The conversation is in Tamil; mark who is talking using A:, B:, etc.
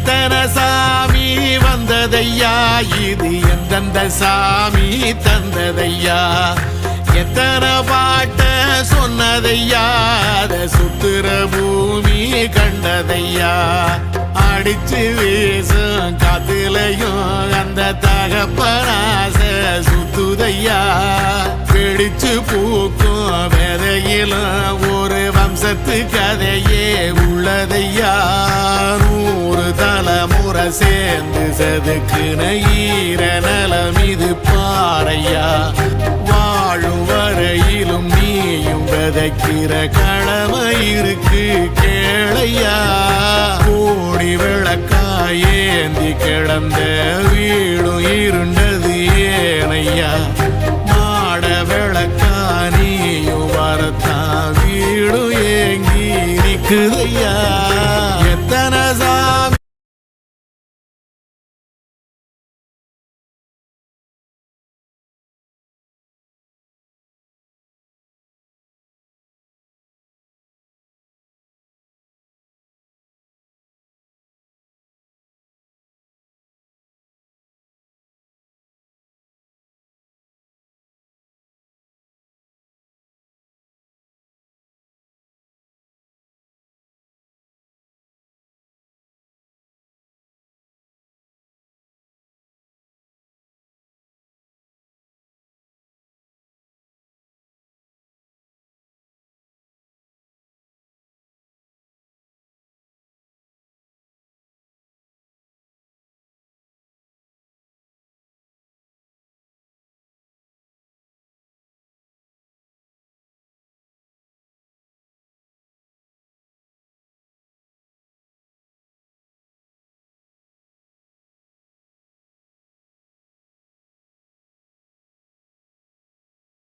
A: எத்தனை சாமி வந்ததையா, இது எந்தெந்த சாமி தந்ததையா, எத்தனை பாட்ட சொன்னதையா, அத சுத்துற பூமி கண்டதையா, அடிச்சு வீசும் காத்துலையும் அந்த தகப்பனாச சுத்துதையா, பிடிச்சு பூக்கும் விதையிலும் ஒரு வம்சத்து கதையே உள்ளதையா, 100 தலைமுறை சேர்ந்து செதுக்குன ஈர நலம் இது பாறையா, வாழும் வரையிலும் நீயும் விதைக்கிற கடமை இருக்கு கேளையா, கோடி விளக்காயேந்தி கிடந்த வீடும் இருண்டது ஏனையா, மாட விளக்கா நீயும் வரத்தான் வீடும் ஏங்கி நிக்குதையா.